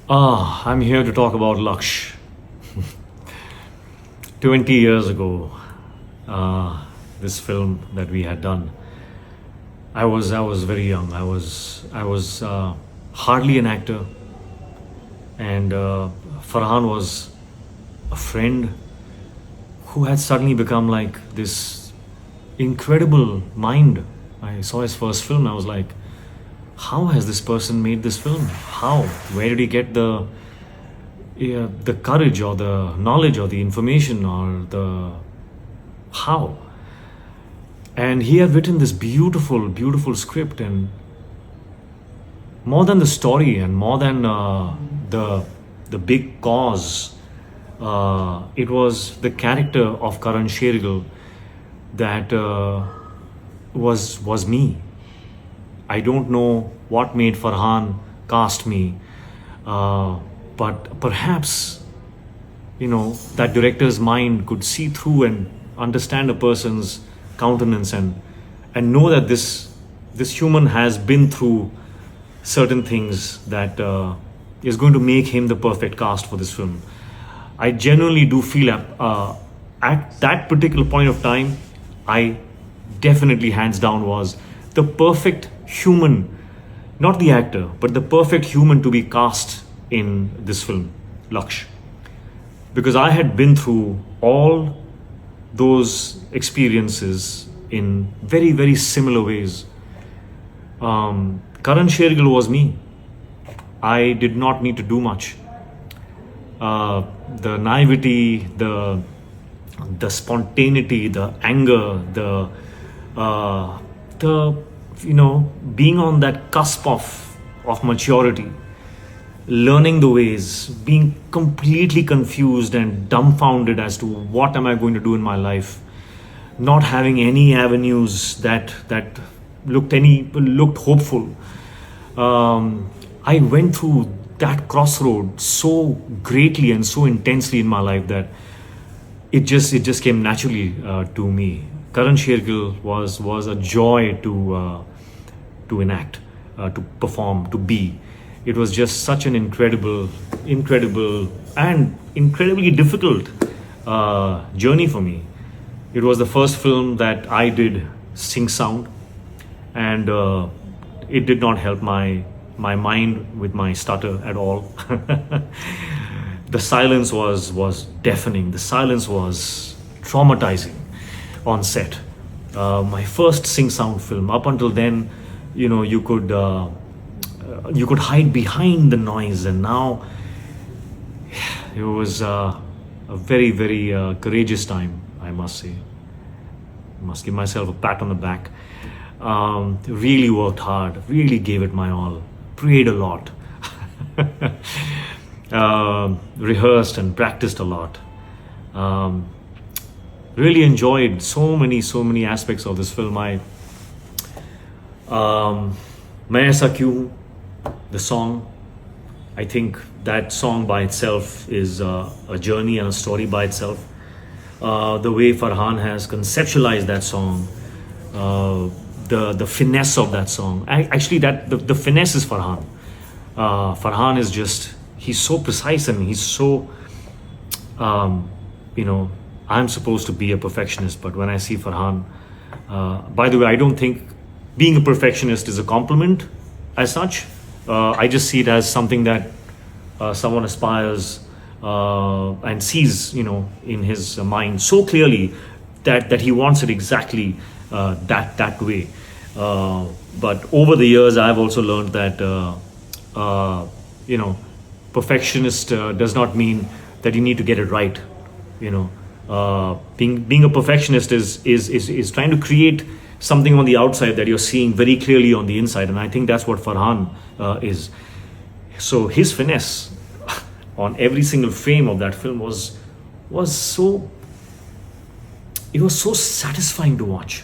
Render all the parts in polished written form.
I'm here to talk about Laksh. 20 years ago, this film that we had done, I was very young. I was hardly an actor, and Farhan was a friend who had suddenly become like this incredible mind. I saw his first film. I was like, how has this person made this film? How? Where did he get the courage or the knowledge or the information or the how? And he had written this beautiful, beautiful script, and more than the story and more than the big cause, it was the character of Karan Shergill that was me. I don't know what made Farhan cast me, but perhaps that director's mind could see through and understand a person's countenance and know that this human has been through certain things that is going to make him the perfect cast for this film. I genuinely do feel at that particular point of time, I definitely hands down was the perfect human, not the actor, but the perfect human to be cast in this film, Laksh. Because I had been through all those experiences in very, very similar ways. Karan Shergill was me. I did not need to do much. The naivety, the spontaneity, the anger, the being on that cusp of maturity, learning the ways, being completely confused and dumbfounded as to what am I going to do in my life, not having any avenues that looked hopeful. I went through that crossroad so greatly and so intensely in my life that it just came naturally to me. Karan Shergill was a joy to enact, to perform, to be. It was just such an incredible, and incredibly difficult journey for me. It was the first film that I did sing sound, and it did not help my mind with my stutter at all. The silence was deafening. The silence was traumatizing on set. My first sing sound film. Up until then, you could hide behind the noise, and now it was a very, very courageous time, I must say. I must give myself a pat on the back. Really worked hard, really gave it my all, prayed a lot, rehearsed and practiced a lot. Really enjoyed so many aspects of this film. Main Aisa Kyun Hu, the song, I think that song by itself is a journey and a story by itself. The way Farhan has conceptualized that song, the finesse of that song. Actually, the finesse is Farhan. Farhan is he's so precise, and he's so, I'm supposed to be a perfectionist, but when I see Farhan, by the way, I don't think being a perfectionist is a compliment as such. I just see it as something that someone aspires and sees, in his mind so clearly that he wants it exactly that way. But over the years, I've also learned that perfectionist does not mean that you need to get it right. Being a perfectionist is trying to create something on the outside that you're seeing very clearly on the inside, and I think that's what Farhan is. So his finesse on every single frame of that film was so satisfying to watch.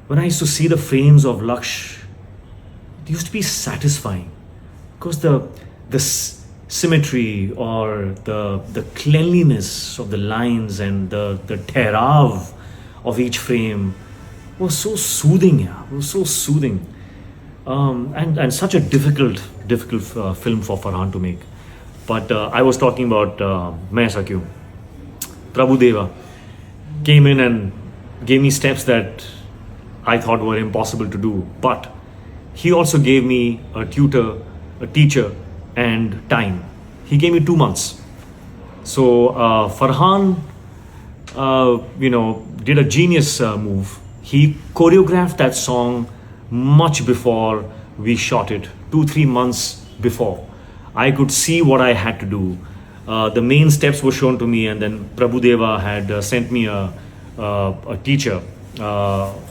When I used to see the frames of Laksh, it used to be satisfying because the symmetry or the cleanliness of the lines and the tehrav of each frame was so soothing. Yeah, it was so soothing. and such a difficult film for Farhan to make. But I was talking about Main Aisa Kyun. Prabhu Deva came in and gave me steps that I thought were impossible to do. But he also gave me a tutor, a teacher, and time. He gave me 2 months. So Farhan, did a genius move. He choreographed that song much before we shot it, 2-3 months before. I could see what I had to do. The main steps were shown to me, and then Prabhudeva had sent me a teacher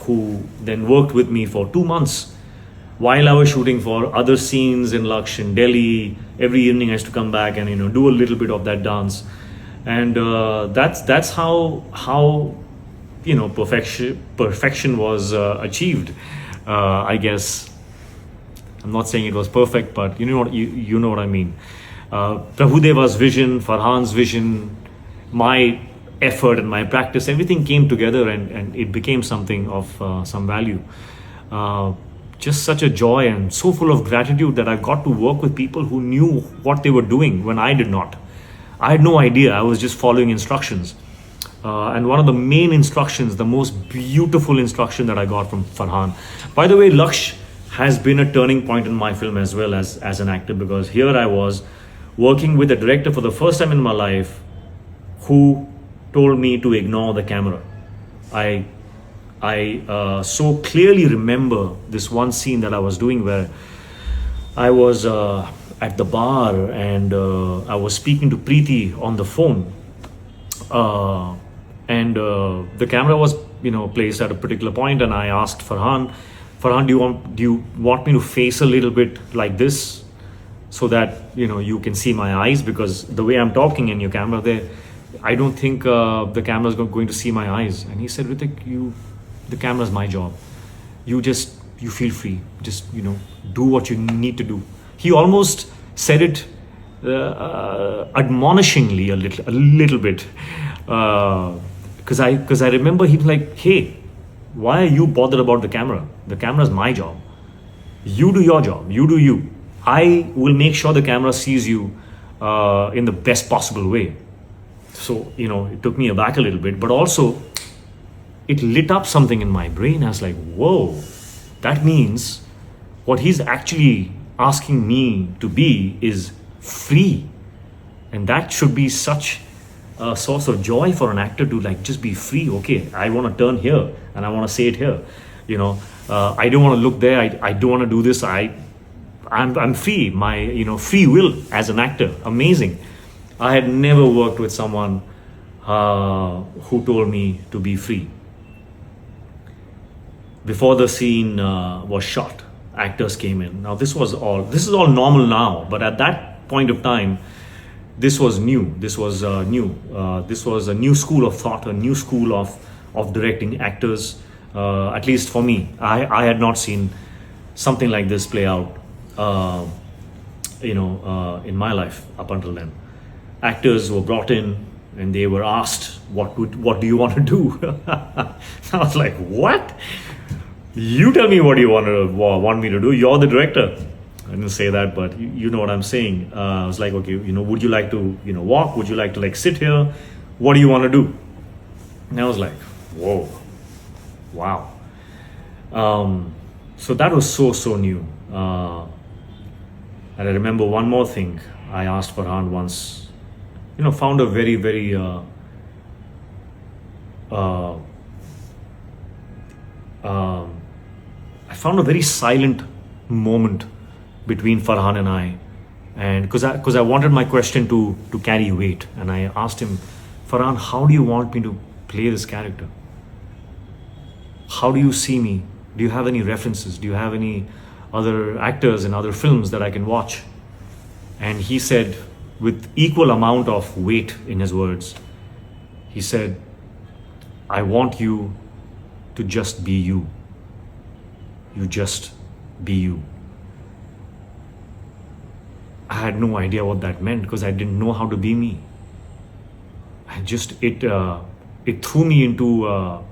who then worked with me for 2 months while I was shooting for other scenes in Lakshya in Delhi. Every evening I used to come back and do a little bit of that dance, and that's how perfection was achieved. I guess I'm not saying it was perfect, but you know what I mean. Prabhudeva's vision, Farhan's vision, my effort and my practice, everything came together, and it became something of some value. Just such a joy and so full of gratitude that I got to work with people who knew what they were doing when I did not. I had no idea. I was just following instructions. And one of the main instructions, the most beautiful instruction that I got from Farhan. By the way, Lakshya has been a turning point in my film as well as an actor, because here I was working with a director for the first time in my life who told me to ignore the camera. I so clearly remember this one scene that I was doing where I was at the bar, and I was speaking to Preeti on the phone, and the camera was placed at a particular point, and I asked Farhan, do you want me to face a little bit like this so that you can see my eyes, because the way I'm talking in your camera there, I don't think the camera is going to see my eyes. And he said, Hrithik, the camera is my job. You feel free. Just do what you need to do. He almost said it admonishingly a little bit, because I remember he was like, hey, why are you bothered about the camera? The camera is my job. You do your job. You do you. I will make sure the camera sees you in the best possible way. So it took me aback a little bit, but also it lit up something in my brain. I was like, whoa, that means what he's actually asking me to be is free. And that should be such a source of joy for an actor to just be free. Okay, I want to turn here and I want to say it here. I don't want to look there. I don't want to do this. I'm free. My free will as an actor. Amazing. I had never worked with someone who told me to be free. Before the scene was shot, actors came in. Now this is all normal now, but at that point of time, this was new. This was new. This was a new school of thought, a new school of directing actors. At least for me, I had not seen something like this play out. In my life up until then. Actors were brought in and they were asked, what do you want to do? I was like, what? You tell me what you want me to do. You're the director. I didn't say that, but you know what I'm saying. I was like, okay, would you like to, walk? Would you like to sit here? What do you want to do? And I was like, whoa, wow. So that was so new. And I remember one more thing I asked Farhan once. Found a very, very I found a very silent moment between Farhan and I, and because I wanted my question to carry weight, and I asked him, Farhan, how do you want me to play this character? How do you see me? Do you have any references? Do you have any other actors in other films that I can watch? And he said, with equal amount of weight in his words, he said, I want you to just be you. You just be you. I had no idea what that meant because I didn't know how to be me. It threw me into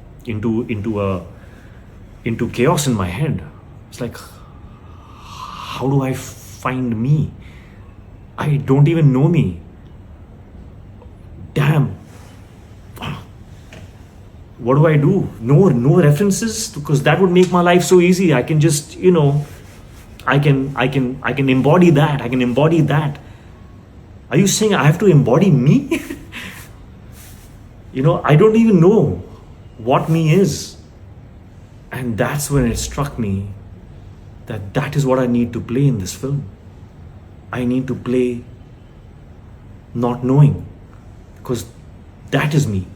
chaos in my head. It's like, how do I find me? I don't even know me. Damn. What do I do? No references, because that would make my life so easy. I can just, I can embody that. I can embody that. Are you saying I have to embody me? I don't even know what me is. And that's when it struck me that that is what I need to play in this film. I need to play not knowing, because that is me.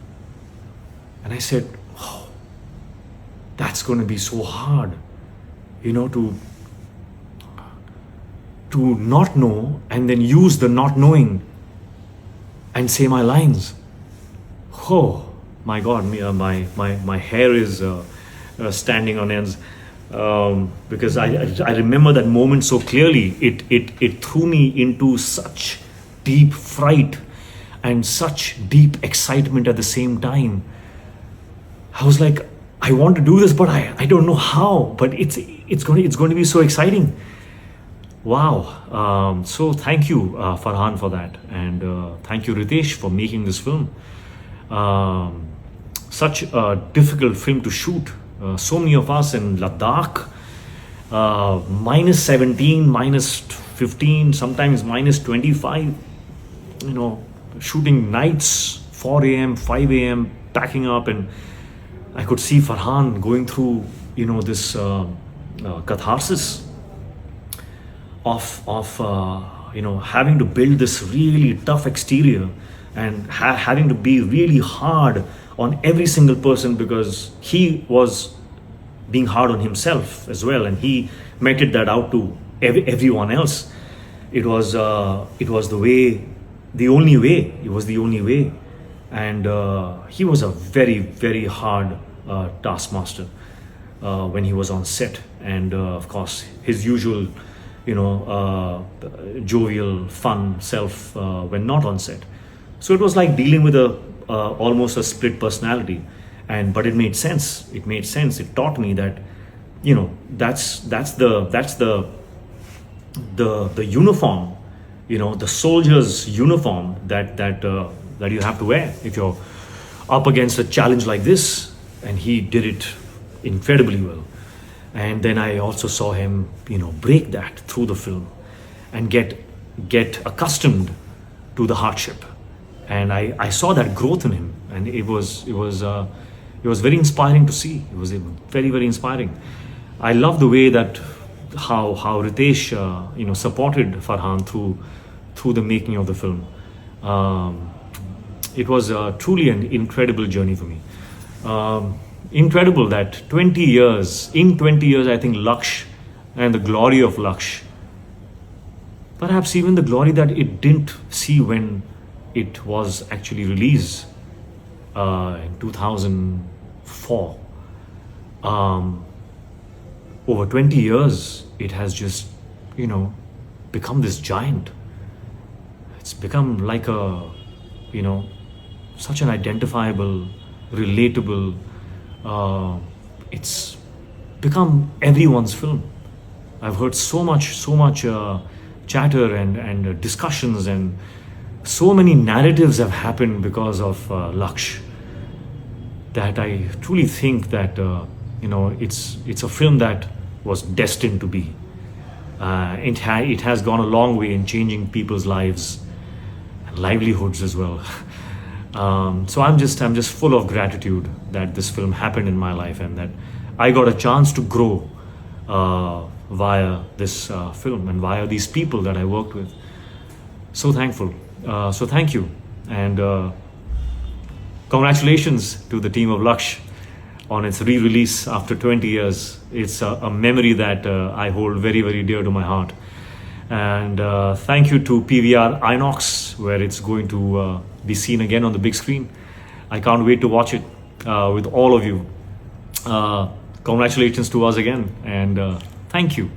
And I said, oh, that's going to be so hard, to not know and then use the not knowing and say my lines. Oh my God, my hair is standing on ends, because I remember that moment so clearly. It threw me into such deep fright and such deep excitement at the same time. I was like, I want to do this, but I don't know how. But it's going to be so exciting. Wow. So thank you, Farhan, for that, and thank you, Ritesh, for making this film. Such a difficult film to shoot. So many of us in Ladakh, minus 17, minus 15, sometimes minus 25. Shooting nights, 4 a.m., 5 a.m., packing up, and I could see Farhan going through, this catharsis of having to build this really tough exterior and having to be really hard on every single person, because he was being hard on himself as well, and he meted that out to everyone else. It was the only way. It was the only way. And he was a very, very hard taskmaster when he was on set. And of course, his usual, jovial, fun self when not on set. So it was like dealing with almost a split personality. But it made sense. It made sense. It taught me that, that's the uniform, the soldier's uniform that you have to wear if you're up against a challenge like this. And he did it incredibly well. And then I also saw him, break that through the film and get accustomed to the hardship. And I saw that growth in him, and it was very inspiring to see. It was very, very inspiring. I love the way that how Ritesh supported Farhan through the making of the film. It was truly an incredible journey for me. Incredible that 20 years, I think Lakshya and the glory of Lakshya, perhaps even the glory that it didn't see when it was actually released in 2004. Over 20 years, it has just, become this giant. It's become like such an identifiable, relatable, it's become everyone's film. I've heard so much chatter and discussions, and so many narratives have happened because of Lakshya, that I truly think that it's a film that was destined to be. It has gone a long way in changing people's lives and livelihoods as well. So I'm just full of gratitude that this film happened in my life, and that I got a chance to grow via this film and via these people that I worked with. So thankful. So thank you, and congratulations to the team of Lakshya on its re-release after 20 years. It's a memory that I hold very, very dear to my heart. And thank you to PVR Inox, where it's going to be seen again on the big screen. I can't wait to watch it with all of you. Congratulations to us again, and thank you.